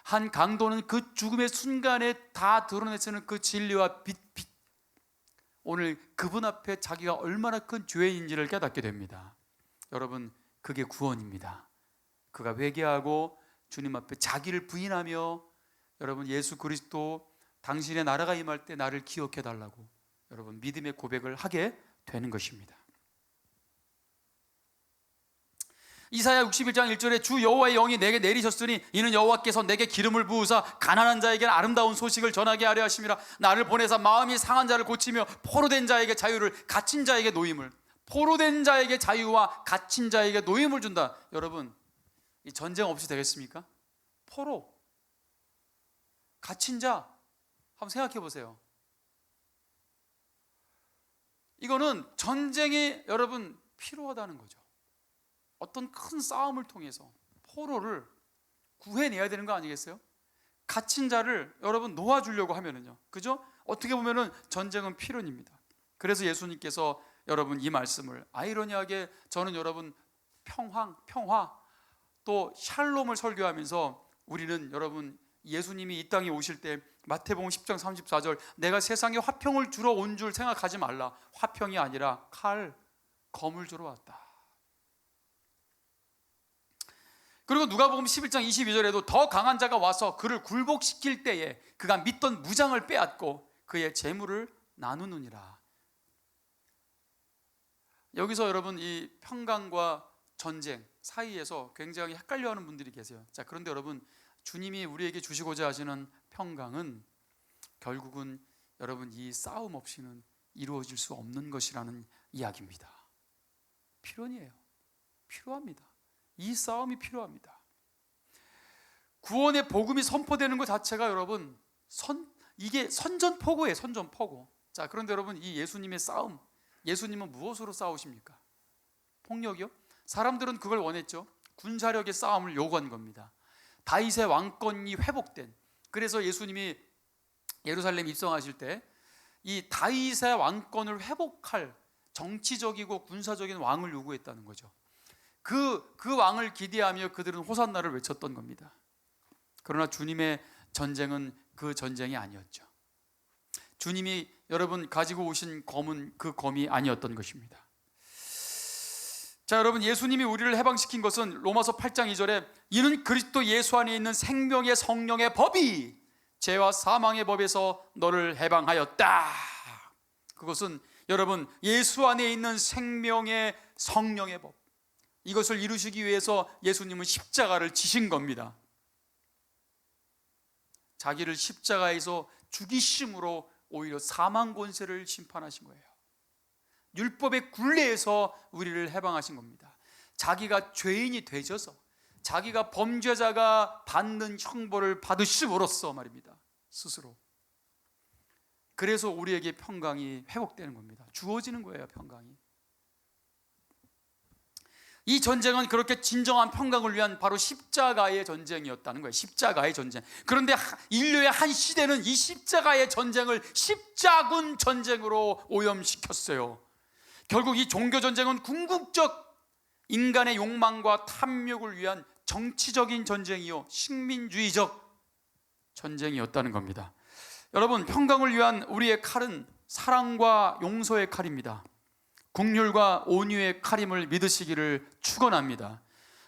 한 강도는 그 죽음의 순간에 다 드러내서는 그 진리와 빛, 오늘 그분 앞에 자기가 얼마나 큰 죄인인지를 깨닫게 됩니다. 여러분, 그게 구원입니다. 그가 회개하고 주님 앞에 자기를 부인하며, 여러분, 예수 그리스도 당신의 나라가 임할 때 나를 기억해 달라고 여러분 믿음의 고백을 하게 되는 것입니다. 이사야 61장 1절에 주 여호와의 영이 내게 내리셨으니 이는 여호와께서 내게 기름을 부으사 가난한 자에게는 아름다운 소식을 전하게 하려 하심이라. 나를 보내사 마음이 상한 자를 고치며 포로된 자에게 자유를, 갇힌 자에게 노임을, 포로된 자에게 자유와 갇힌 자에게 노임을 준다. 여러분, 이 전쟁 없이 되겠습니까? 포로, 갇힌 자, 한번 생각해 보세요. 이거는 전쟁이 여러분 필요하다는 거죠. 어떤 큰 싸움을 통해서 포로를 구해내야 되는 거 아니겠어요? 갇힌 자를 여러분 놓아주려고 하면은요, 그죠? 어떻게 보면은 전쟁은 필연입니다. 그래서 예수님께서 여러분 이 말씀을, 아이러니하게 저는 여러분 평화 또 샬롬을 설교하면서 우리는 여러분 예수님이 이 땅에 오실 때 마태복음 10장 34절, 내가 세상에 화평을 주러 온 줄 생각하지 말라. 화평이 아니라 칼, 검을 주러 왔다. 그리고 누가복음 11장 22절에도 더 강한 자가 와서 그를 굴복시킬 때에 그가 믿던 무장을 빼앗고 그의 재물을 나누느니라. 여기서 여러분 이 평강과 전쟁 사이에서 굉장히 헷갈려하는 분들이 계세요. 자, 그런데 여러분, 주님이 우리에게 주시고자 하시는 평강은 결국은 여러분 이 싸움 없이는 이루어질 수 없는 것이라는 이야기입니다. 필연이에요. 필요합니다. 이 싸움이 필요합니다. 구원의 복음이 선포되는 것 자체가 여러분 이게 선전포고예요. 선전포고. 자, 그런데 여러분 이 예수님의 싸움, 예수님은 무엇으로 싸우십니까? 폭력이요? 사람들은 그걸 원했죠. 군사력의 싸움을 요구한 겁니다. 다윗의 왕권이 회복된, 그래서 예수님이 예루살렘 입성하실 때 이 다윗의 왕권을 회복할 정치적이고 군사적인 왕을 요구했다는 거죠. 그 왕을 기대하며 그들은 호산나를 외쳤던 겁니다. 그러나 주님의 전쟁은 그 전쟁이 아니었죠. 주님이 여러분 가지고 오신 검은 그 검이 아니었던 것입니다. 자, 여러분, 예수님이 우리를 해방시킨 것은 로마서 8장 2절에 이는 그리스도 예수 안에 있는 생명의 성령의 법이 죄와 사망의 법에서 너를 해방하였다. 그것은 여러분 예수 안에 있는 생명의 성령의 법, 이것을 이루시기 위해서 예수님은 십자가를 지신 겁니다. 자기를 십자가에서 죽이심으로 오히려 사망 권세를 심판하신 거예요. 율법의 굴레에서 우리를 해방하신 겁니다. 자기가 죄인이 되셔서 자기가 범죄자가 받는 형벌을 받으심으로써 말입니다. 스스로. 그래서 우리에게 평강이 회복되는 겁니다. 주어지는 거예요, 평강이. 이 전쟁은 그렇게 진정한 평강을 위한 바로 십자가의 전쟁이었다는 거예요. 십자가의 전쟁. 그런데 인류의 한 시대는 이 십자가의 전쟁을 십자군 전쟁으로 오염시켰어요. 결국 이 종교 전쟁은 궁극적 인간의 욕망과 탐욕을 위한 정치적인 전쟁이요, 식민주의적 전쟁이었다는 겁니다. 여러분, 평강을 위한 우리의 칼은 사랑과 용서의 칼입니다. 긍휼과 온유의 칼임을 믿으시기를 축원합니다.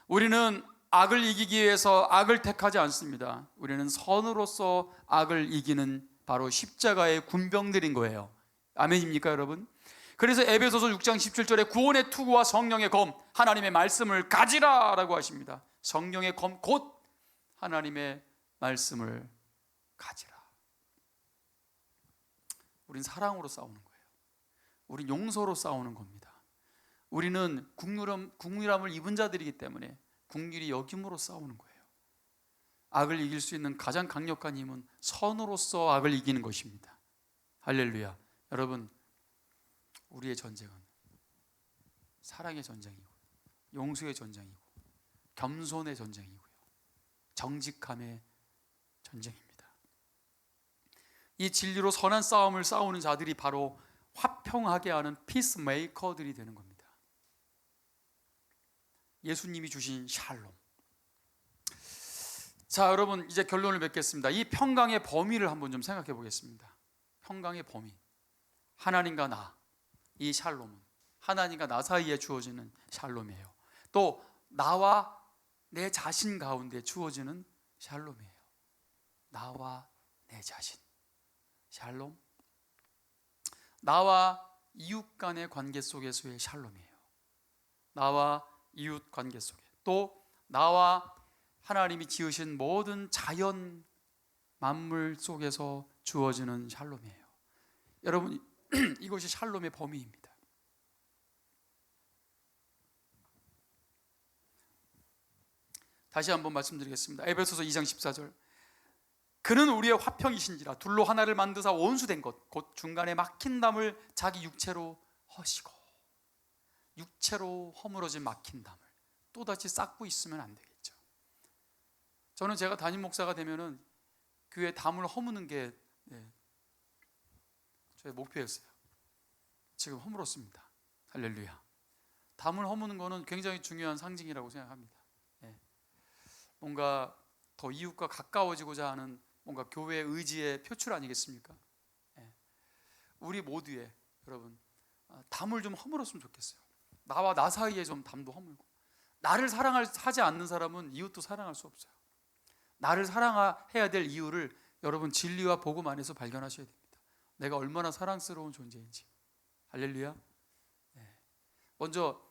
우리는 악을 이기기 위해서 악을 택하지 않습니다. 우리는 선으로서 악을 이기는 바로 십자가의 군병들인 거예요. 아멘입니까, 여러분? 그래서 에베소서 6장 17절에 구원의 투구와 성령의 검, 하나님의 말씀을 가지라라고 하십니다. 성령의 검, 곧 하나님의 말씀을 가지라. 우린 사랑으로 싸우는 거예요. 우린 용서로 싸우는 겁니다. 우리는 국률함을 입은 자들이기 때문에 국률이 여김으로 싸우는 거예요. 악을 이길 수 있는 가장 강력한 힘은 선으로서 악을 이기는 것입니다. 할렐루야. 여러분, 우리의 전쟁은 사랑의 전쟁이고 용서의 전쟁이고 겸손의 전쟁이고요, 정직함의 전쟁입니다. 이 진리로 선한 싸움을 싸우는 자들이 바로 화평하게 하는 피스메이커들이 되는 겁니다. 예수님이 주신 샬롬. 자, 여러분, 이제 결론을 맺겠습니다. 이 평강의 범위를 한번 좀 생각해 보겠습니다. 평강의 범위, 하나님과 나, 이 샬롬은 하나님과 나 사이에 주어지는 샬롬이에요. 또 나와 내 자신 가운데 주어지는 샬롬이에요. 나와 내 자신, 샬롬. 나와 이웃 간의 관계 속에서의 샬롬이에요. 나와 이웃 관계 속에, 또 나와 하나님이 지으신 모든 자연 만물 속에서 주어지는 샬롬이에요. 여러분, 이것이 샬롬의 범위입니다. 다시 한번 말씀드리겠습니다. 에베소서 2장 14절. 그는 우리의 화평이신지라 둘로 하나를 만드사 원수된 것 곧 중간에 막힌 담을 자기 육체로 허시고. 육체로 허물어진 막힌 담을 또다시 쌓고 있으면 안 되겠죠. 저는 제가 담임 목사가 되면은 교회 담을 허무는 게 저의 목표였어요. 지금 허물었습니다. 할렐루야. 담을 허무는 거는 굉장히 중요한 상징이라고 생각합니다. 뭔가 더 이웃과 가까워지고자 하는 뭔가 교회의 의지의 표출 아니겠습니까? 예. 우리 모두의 여러분 담을 좀 허물었으면 좋겠어요. 나와 나 사이에 좀 담도 허물고, 나를 사랑하지 않는 사람은 이웃도 사랑할 수 없어요. 나를 사랑해야 될 이유를 여러분 진리와 복음 안에서 발견하셔야 됩니다. 내가 얼마나 사랑스러운 존재인지. 할렐루야. 네. 먼저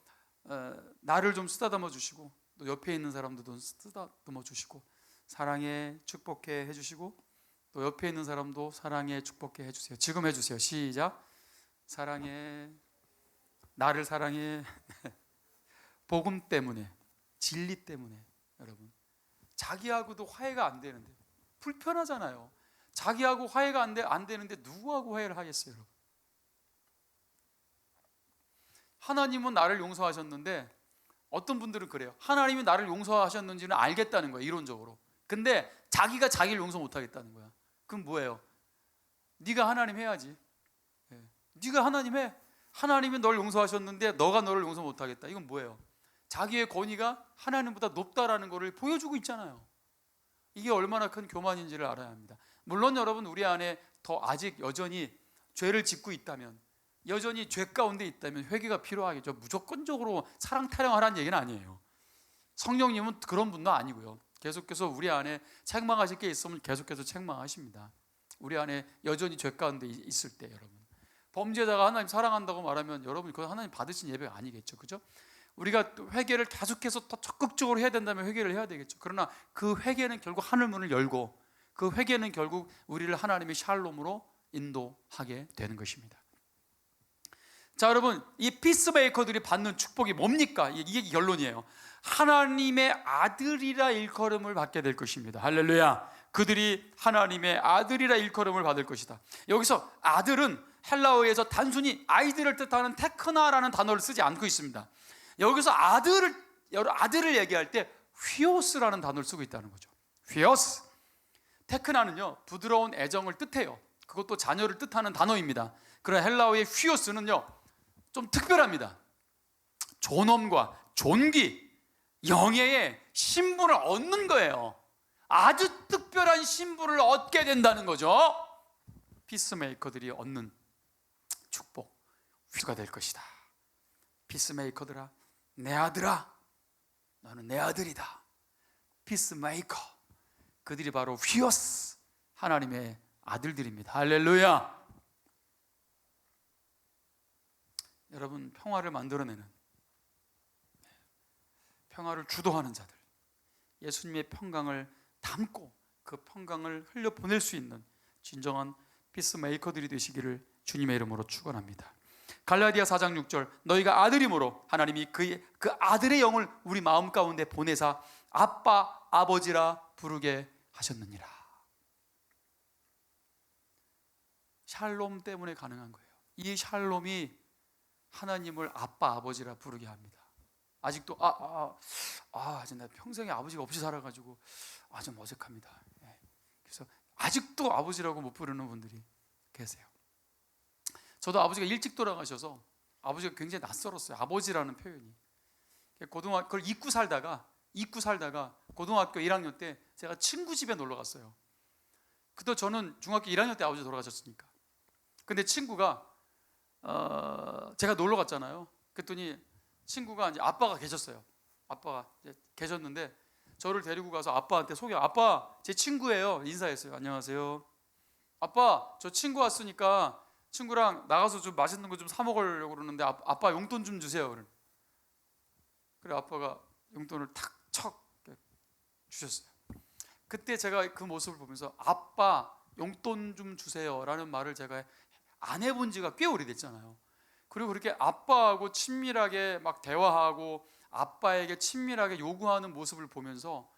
나를 좀 쓰다듬어 주시고, 또 옆에 있는 사람들도 쓰다듬어 주시고, 사랑해 축복해 해주시고, 또 옆에 있는 사람도 사랑해 축복해 해주세요. 지금 해주세요. 시작. 사랑해, 나를 사랑해. 복음 때문에, 진리 때문에. 여러분 자기하고도 화해가 안 되는데, 불편하잖아요. 자기하고 화해가 안 되는데 누구하고 화해를 하겠어요? 여러분, 하나님은 나를 용서하셨는데, 어떤 분들은 그래요. 하나님이 나를 용서하셨는지는 알겠다는 거예요, 이론적으로. 근데 자기가 자기를 용서 못하겠다는 거야. 그럼 뭐예요? 네가 하나님 해야지. 네가 하나님 해. 하나님이 널 용서하셨는데 너가 너를 용서 못하겠다. 이건 뭐예요? 자기의 권위가 하나님보다 높다라는 것을 보여주고 있잖아요. 이게 얼마나 큰 교만인지를 알아야 합니다. 물론 여러분, 우리 안에 더 아직 여전히 죄를 짓고 있다면, 여전히 죄 가운데 있다면 회개가 필요하겠죠. 무조건적으로 사랑 타령하라는 얘기는 아니에요. 성령님은 그런 분도 아니고요. 계속해서 우리 안에 책망하실 게 있으면 계속해서 책망하십니다. 우리 안에 여전히 죄 가운데 있을 때. 여러분, 범죄자가 하나님 사랑한다고 말하면 여러분 그건 하나님 받으신 예배가 아니겠죠, 그죠? 우리가 회개를 계속해서 더 적극적으로 해야 된다면 회개를 해야 되겠죠. 그러나 그 회개는 결국 하늘 문을 열고, 그 회개는 결국 우리를 하나님의 샬롬으로 인도하게 되는 것입니다. 자, 여러분, 이 피스메이커들이 받는 축복이 뭡니까? 이게 결론이에요. 하나님의 아들이라 일컬음을 받게 될 것입니다. 할렐루야. 그들이 하나님의 아들이라 일컬음을 받을 것이다. 여기서 아들은 헬라어에서 단순히 아이들을 뜻하는 테크나라는 단어를 쓰지 않고 있습니다. 여기서 아들을 얘기할 때 휘오스라는 단어를 쓰고 있다는 거죠. 휘오스. 테크나는요, 부드러운 애정을 뜻해요. 그것도 자녀를 뜻하는 단어입니다. 그러나 헬라어의 휘오스는요, 좀 특별합니다. 존엄과 존귀, 영예의 신분을 얻는 거예요. 아주 특별한 신분을 얻게 된다는 거죠. 피스메이커들이 얻는 축복, 휘가 될 것이다. 피스메이커들아, 내 아들아, 너는 내 아들이다. 피스메이커, 그들이 바로 휘어스, 하나님의 아들들입니다. 할렐루야. 여러분, 평화를 만들어내는, 평화를 주도하는 자들, 예수님의 평강을 담고 그 평강을 흘려보낼 수 있는 진정한 피스메이커들이 되시기를 주님의 이름으로 축원합니다. 갈라디아 4장 6절, 너희가 아들이므로 하나님이 그 아들의 영을 우리 마음 가운데 보내사 아빠 아버지라 부르게 하셨느니라. 샬롬 때문에 가능한 거예요. 이 샬롬이 하나님을 아빠 아버지라 부르게 합니다. 아직도 나 평생에 아버지가 없이 살아가지고 좀 어색합니다. 그래서 아직도 아버지라고 못 부르는 분들이 계세요. 저도 아버지가 일찍 돌아가셔서 아버지가 굉장히 낯설었어요. 아버지라는 표현이. 그걸 잊고 살다가 고등학교 1학년 때 제가 친구 집에 놀러 갔어요. 그때 저는 중학교 1학년 때 아버지 돌아가셨으니까. 근데 친구가 제가 놀러 갔잖아요. 그랬더니 친구가 이제 아빠가 계셨어요. 아빠가 이제 계셨는데 저를 데리고 가서 아빠한테 아빠 제 친구예요. 인사했어요. 안녕하세요. 아빠, 저 친구 왔으니까 친구랑 나가서 좀 맛있는 거 좀 사 먹으려고 그러는데 아빠 용돈 좀 주세요. 그래 아빠가 용돈을 탁 주셨어요. 그때 제가 그 모습을 보면서 아빠 용돈 좀 주세요라는 말을 제가 안 해본 지가 꽤 오래됐잖아요. 그리고 그렇게 아빠하고 친밀하게 막 대화하고 아빠에게 친밀하게 요구하는 모습을 보면서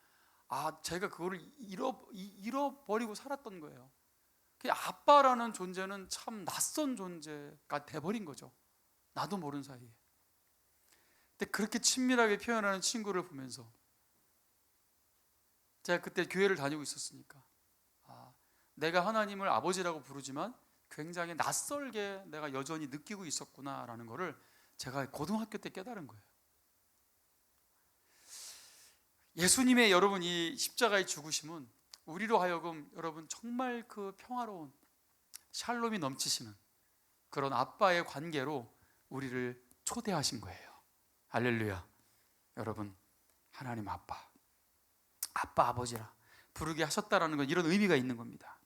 제가 그거를 잃어버리고 살았던 거예요. 아빠라는 존재는 참 낯선 존재가 돼버린 거죠. 나도 모르는 사이에. 근데 그렇게 친밀하게 표현하는 친구를 보면서 제가 그때 교회를 다니고 있었으니까 내가 하나님을 아버지라고 부르지만 굉장히 낯설게 내가 여전히 느끼고 있었구나라는 것을 제가 고등학교 때 깨달은 거예요. 예수님의 여러분 이 십자가의 죽으심은 우리로 하여금 여러분 정말 그 평화로운 샬롬이 넘치시는 그런 아빠의 관계로 우리를 초대하신 거예요. 할렐루야. 여러분, 하나님 아빠, 아버지라 부르게 하셨다라는 건 이런 의미가 있는 겁니다.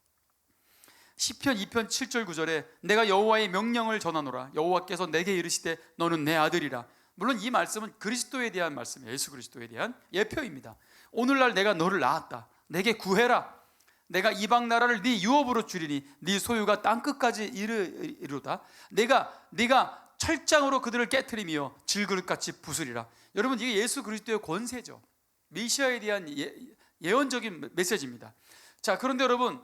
시편 2편 7절 9절에 내가 여호와의 명령을 전하노라. 여호와께서 내게 이르시되 너는 내 아들이라. 물론 이 말씀은 그리스도에 대한 말씀이에요. 예수 그리스도에 대한 예표입니다. 오늘날 내가 너를 낳았다. 내게 구해라. 내가 이방 나라를 네 유업으로 주리니 네 소유가 땅끝까지 이르로다. 네가 철장으로 그들을 깨트리며 질그릇같이 부수리라. 여러분, 이게 예수 그리스도의 권세죠. 메시아에 대한 예언적인 메시지입니다. 자, 그런데 여러분,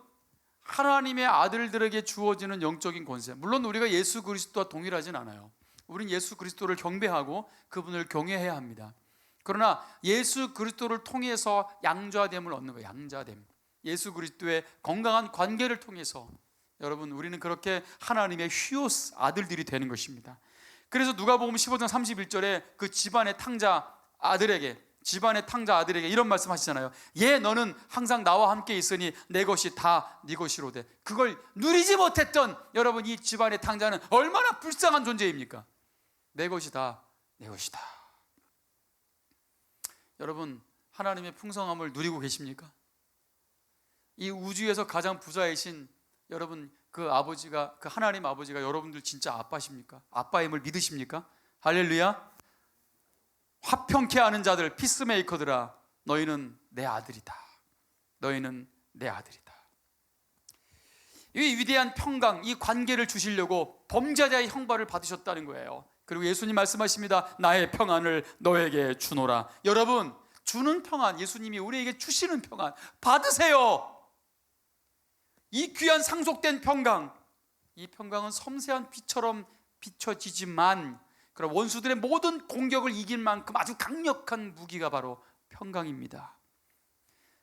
하나님의 아들들에게 주어지는 영적인 권세, 물론 우리가 예수 그리스도와 동일하진 않아요. 우린 예수 그리스도를 경배하고 그분을 경외해야 합니다. 그러나 예수 그리스도를 통해서 양자됨을 얻는 거예요. 양자됨. 예수 그리스도의 건강한 관계를 통해서 여러분, 우리는 그렇게 하나님의 휘오스 아들들이 되는 것입니다. 그래서 누가복음 15장 31절에 그 집안의 탕자 아들에게 이런 말씀 하시잖아요. 너는 항상 나와 함께 있으니 내 것이 다 네 것이로되. 그걸 누리지 못했던 여러분, 이 집안의 탕자는 얼마나 불쌍한 존재입니까? 내 것이 다 내 것이다. 여러분, 하나님의 풍성함을 누리고 계십니까? 이 우주에서 가장 부자이신 여러분, 그 아버지가, 그 하나님 아버지가 여러분들 진짜 아빠십니까? 아빠임을 믿으십니까? 할렐루야. 화평케 하는 자들, 피스메이커들아, 너희는 내 아들이다. 너희는 내 아들이다. 이 위대한 평강, 이 관계를 주시려고 범죄자의 형벌을 받으셨다는 거예요. 그리고 예수님 말씀하십니다. 나의 평안을 너에게 주노라. 여러분, 주는 평안, 예수님이 우리에게 주시는 평안 받으세요. 이 귀한 상속된 평강, 이 평강은 섬세한 빛처럼 비춰지지만 그럼 원수들의 모든 공격을 이길 만큼 아주 강력한 무기가 바로 평강입니다.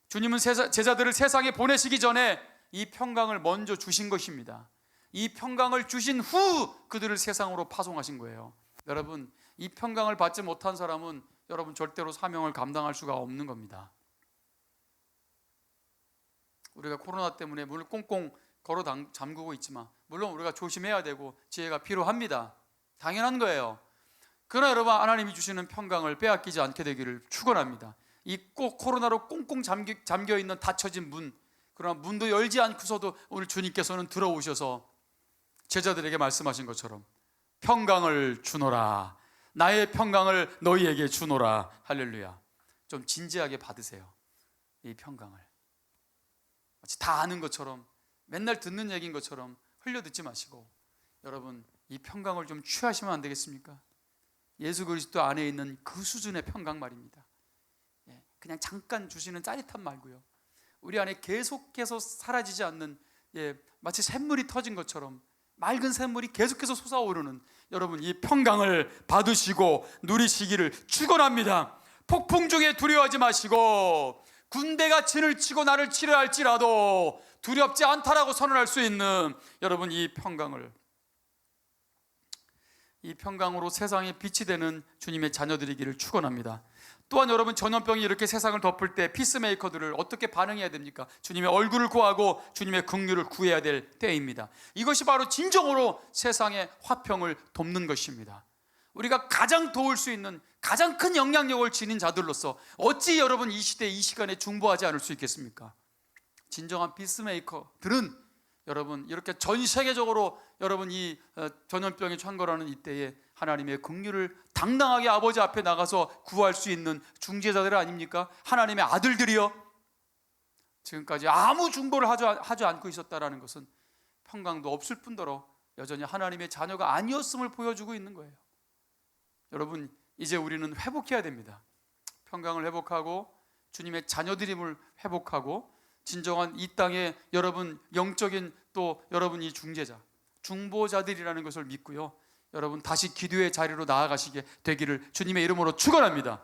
주님은 제자들을 세상에 보내시기 전에 이 평강을 먼저 주신 것입니다. 이 평강을 주신 후 그들을 세상으로 파송하신 거예요. 여러분, 이 평강을 받지 못한 사람은 여러분 절대로 사명을 감당할 수가 없는 겁니다. 우리가 코로나 때문에 문을 꽁꽁 걸어 잠그고 있지만 물론 우리가 조심해야 되고 지혜가 필요합니다. 당연한 거예요. 그러나 여러분, 하나님이 주시는 평강을 빼앗기지 않게 되기를 축원합니다. 이 꼭 코로나로 꽁꽁 잠겨 있는 닫혀진 문, 그러나 문도 열지 않고서도 오늘 주님께서는 들어오셔서 제자들에게 말씀하신 것처럼 평강을 주노라. 나의 평강을 너희에게 주노라. 할렐루야. 좀 진지하게 받으세요. 이 평강을 마치 다 아는 것처럼, 맨날 듣는 얘기인 것처럼 흘려듣지 마시고 여러분, 이 평강을 좀 취하시면 안 되겠습니까? 예수 그리스도 안에 있는 그 수준의 평강 말입니다. 그냥 잠깐 주시는 짜릿함 말고요, 우리 안에 계속해서 사라지지 않는, 마치 샘물이 터진 것처럼 맑은 샘물이 계속해서 솟아오르는 여러분, 이 평강을 받으시고 누리시기를 축원합니다. 폭풍 중에 두려워하지 마시고 군대가 진을 치고 나를 치려 할지라도 두렵지 않다라고 선언할 수 있는 여러분, 이 평강으로 세상에 빛이 되는 주님의 자녀들이기를 축원합니다. 또한 여러분, 전염병이 이렇게 세상을 덮을 때 피스메이커들을 어떻게 반응해야 됩니까? 주님의 얼굴을 구하고 주님의 긍휼을 구해야 될 때입니다. 이것이 바로 진정으로 세상의 화평을 돕는 것입니다. 우리가 가장 도울 수 있는 가장 큰 영향력을 지닌 자들로서 어찌 여러분 이 시대 이 시간에 중보하지 않을 수 있겠습니까? 진정한 피스메이커들은 여러분, 이렇게 전 세계적으로 여러분 이 전염병에 창궐하는 이때에 하나님의 긍휼을 당당하게 아버지 앞에 나가서 구할 수 있는 중재자들 아닙니까? 하나님의 아들들이요. 지금까지 아무 중보를 하지 않고 있었다라는 것은 평강도 없을 뿐더러 여전히 하나님의 자녀가 아니었음을 보여주고 있는 거예요. 여러분, 이제 우리는 회복해야 됩니다. 평강을 회복하고 주님의 자녀들임을 회복하고 진정한 이 땅에 여러분 영적인 또 여러분 이 중보자들이라는 것을 믿고요, 여러분 다시 기도의 자리로 나아가시게 되기를 주님의 이름으로 축원합니다.